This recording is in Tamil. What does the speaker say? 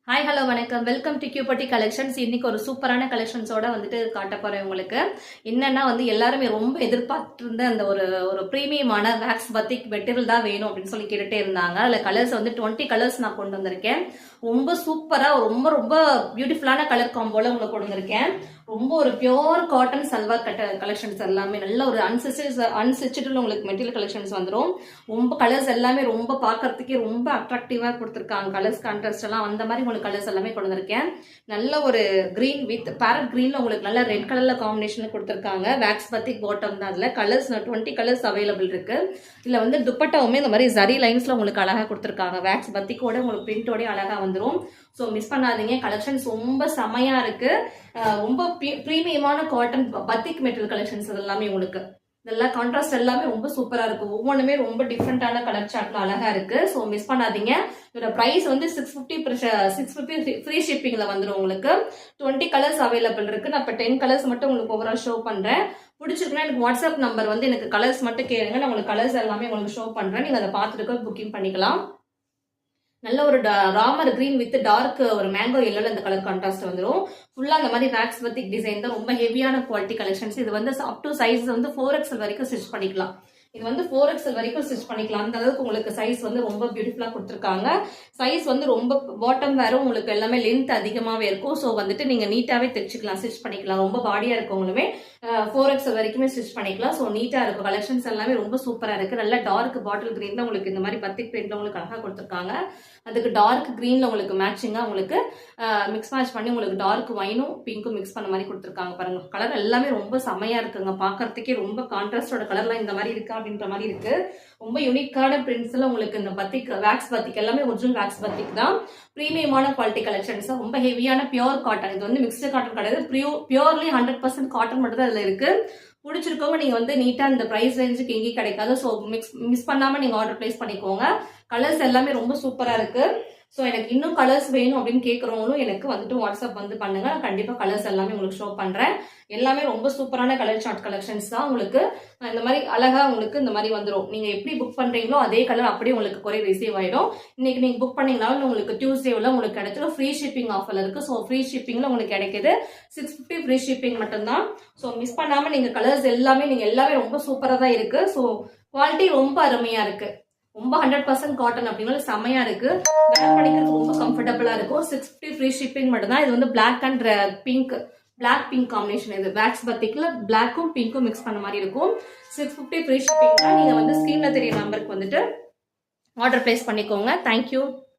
ஹாய் ஹலோ வணக்கம். வெல்கம் டு கியூபட்டி கலெக்ஷன்ஸ். இன்னைக்கு ஒரு சூப்பரான கலெக்ஷன்ஸோட வந்துட்டு காட்ட போறேன் உங்களுக்கு. என்னன்னா எல்லாருமே ரொம்ப எதிர்பார்த்திருந்த அந்த ஒரு ஒரு பிரீமியமான வேக்ஸ் பத்திக் மெட்டீரியல் தான் வேணும் அப்படின்னு சொல்லி கேட்டுட்டே இருந்தாங்க. அதுல கலர்ஸ் 20 கலர்ஸ் நான் கொண்டு வந்திருக்கேன். ரொம்ப சூப்பரா ரொம்ப ரொம்ப பியூட்டிஃபுல்லான கலர் காம்போல உங்களுக்கு கொண்டு வந்திருக்கேன். ரொம்ப ஒரு பியோர் காட்டன் சல்வார் கலெக்ஷன்ஸ் எல்லாமே நல்ல ஒரு அன்ஸ்டிச்சுடு உங்களுக்கு மெட்டீரியல் கலெக்ஷன்ஸ் வந்துடும். ரொம்ப கலர்ஸ் எல்லாமே ரொம்ப பார்க்கறதுக்கே ரொம்ப அட்ராக்டிவா கொடுத்துருக்காங்க. கலர்ஸ் கான்ட்ராஸ்ட் எல்லாம் அந்த மாதிரி உங்களுக்கு கலர்ஸ் எல்லாமே கொண்டு வந்திருக்கேன். நல்ல ஒரு கிரீன் வித் பேரட் கிரீன்ல உங்களுக்கு நல்ல ரெட் கலர்ல காம்பினேஷன்ல கொடுத்துருக்காங்க. வேக்ஸ் பத்திக் பாட்டம் தான். அதுல கலர்ஸ் 20 கலர்ஸ் அவைலபிள் இருக்கு. இதுல துப்பட்டாவுமே இந்த மாதிரி ஜரி லைன்ஸ்ல உங்களுக்கு அழகா கொடுத்துருக்காங்க. வேக்ஸ் பத்திக்கோட உங்களுக்கு பிரிண்டோட அழகா வந்துடும். ஸோ மிஸ் பண்ணாதீங்க. கலெக்ஷன்ஸ் ரொம்ப செமையா இருக்கு. ரொம்ப பிரீமியமான காட்டன் பத்திக் மெட்டீரியல் கலெக்ஷன்ஸ் எல்லாமே உங்களுக்கு இதெல்லாம் கான்ட்ராஸ்ட் எல்லாமே ரொம்ப சூப்பரா இருக்கு. ஒவ்வொன்றுமே ரொம்ப டிஃப்ரெண்டான கலர் சார்ட்ல அழகா இருக்கு. ஸோ மிஸ் பண்ணாதீங்க. இதோட பிரைஸ் 650 ஃப்ரீ ஷிப்பிங்ல வந்துடும் உங்களுக்கு. 20 கலர்ஸ் அவைலபிள் இருக்கு. நான் இப்போ 10 கலர்ஸ் மட்டும் உங்களுக்கு ஓவரால் ஷோ பண்றேன். பிடிச்சிருக்குன்னா எனக்கு வாட்ஸ்அப் நம்பர் எனக்கு கலர்ஸ் மட்டும் கேளுங்க. நான் உங்களுக்கு கலர்ஸ் எல்லாமே உங்களுக்கு ஷோ பண்றேன். நீங்க அதை பார்த்துட்டு புக்கிங் பண்ணிக்கலாம். நல்ல ஒரு ராமர் கிரீன் வித் டார்க் ஒரு மேங்கோ எல்லோல இந்த கலர் கான்ட்ராஸ்ட் வந்துடும். ஃபுல்லா அந்த மாதிரி வேக்ஸ் பத்திக் டிசைன் தான். ரொம்ப ஹெவியான குவாலிட்டி கலெக்ஷன்ஸ். இது அப் டு சைஸ் 4XL வரைக்கும் ஸ்டிச் பண்ணிக்கலாம். இது 4XL வரைக்கும் ஸ்டிச் பண்ணிக்கலாம். அந்த அளவுக்கு உங்களுக்கு சைஸ் ரொம்ப பியூட்டிஃபுல்லா கொடுத்துருக்காங்க. சைஸ் ரொம்ப பாட்டம் வேறும் உங்களுக்கு எல்லாமே லென்த் அதிகமாவே இருக்கும். ஸோ நீங்க நீட்டாவே தைச்சிக்கலாம், ஸ்டிச் பண்ணிக்கலாம். ரொம்ப பாடியா இருக்கவங்களுமே 4XL வரைக்குமே ஸ்டிச் பண்ணிக்கலாம். ஸோ நீட்டா இருக்கும். கலெக்ஷன்ஸ் எல்லாமே ரொம்ப சூப்பரா இருக்கு. நல்ல டார்க் பாட்டில் கிரீன் தான் உங்களுக்கு இந்த மாதிரி பத்திக் பிரிண்ட்ல உங்களுக்கு அழகா கொடுத்துருக்காங்க. அதுக்கு டார்க் கிரீன்ல உங்களுக்கு மேட்சிங்கா உங்களுக்கு மிக்ஸ் மேட்ச் பண்ணி உங்களுக்கு டார்க் வைனும் பிங்க்கும் மிக்ஸ் பண்ண மாதிரி கொடுத்துருக்காங்க. பாருங்க கலர் எல்லாமே ரொம்ப செமையா இருக்குங்க. பாக்குறதுக்கே ரொம்ப கான்ட்ராஸ்டோட கலர்லாம் இந்த மாதிரி இருக்கா அப்படின்ற மாதிரி இருக்கு. ரொம்ப யூனிக்கான பிரிண்ட்ஸ்ல உங்களுக்கு இந்த பத்திக் வேக்ஸ் பத்திக் எல்லாமே ஒரிஜினல் வேக்ஸ் பத்திக் தான். பிரீமியமான குவாலிட்டி கலெக்ஷன்ஸ். ரொம்ப ஹெவியான பியோர் காட்டன். இது மிக்ஸ்டு காட்டன் கிடையாது. பியோர்லி 100% காட்டன் மட்டும் தான் இதுல இருக்கு. பிடிச்சிருக்கவங்க நீங்க நீட்டா இந்த பிரைஸ் ரேஞ்சுக்கு எங்கேயும் கிடைக்காது. ஸோ மிஸ் பண்ணாம நீங்க ஆர்டர் பிளேஸ் பண்ணிக்கோங்க. கலர்ஸ் எல்லாமே ரொம்ப சூப்பரா இருக்கு. ஸோ எனக்கு இன்னும் கலர்ஸ் வேணும் அப்படின்னு கேட்கறவங்களும் எனக்கு வாட்ஸ்அப் பண்ணுங்க. கண்டிப்பா கலர்ஸ் எல்லாமே உங்களுக்கு ஷோ பண்றேன். எல்லாமே ரொம்ப சூப்பரான கலர் சார்ட் கலெக்ஷன்ஸ் தான். உங்களுக்கு இந்த மாதிரி அழகா உங்களுக்கு இந்த மாதிரி வந்துடும். நீங்க எப்படி புக் பண்றீங்களோ அதே கலர் அப்படியே உங்களுக்கு கொரியர் ரிசீவ் ஆயிடும். இன்னைக்கு நீங்க புக் பண்ணீங்கனாலும் உங்களுக்கு டியூஸ்டேல உங்களுக்கு கிடைச்சிடும். ஃப்ரீ ஷிப்பிங் ஆஃபர் இருக்கு. ஸோ ஃப்ரீ ஷிப்பிங்ல உங்களுக்கு கிடைக்குது 650 ஃப்ரீ ஷிப்பிங் மட்டும்தான். ஸோ மிஸ் பண்ணாம நீங்க கலர்ஸ் எல்லாமே ரொம்ப சூப்பரா தான் இருக்கு. ஸோ குவாலிட்டி ரொம்ப அருமையா இருக்கு. ரொம்ப 100% காட்டன் அப்படிங்கிறது செமையா இருக்கு. வேர் பண்ணிக்கிறது ரொம்ப கம்ஃபர்டபுளா இருக்கும். 650 ஃப்ரீ ஷிப்பிங் மட்டும் தான். இது black and black pink combination. இது வேக்ஸ் பத்திக்ல பிளாக்கும் பிங்க்கும் மிக்ஸ் பண்ண மாதிரி இருக்கும். 650 ஃப்ரீ ஷிப்பிங் தான். நீங்க ஸ்கிரீன்ல தெரிய நம்பருக்கு ஆர்டர் பிளேஸ் பண்ணிக்கோங்க. தேங்க்யூ.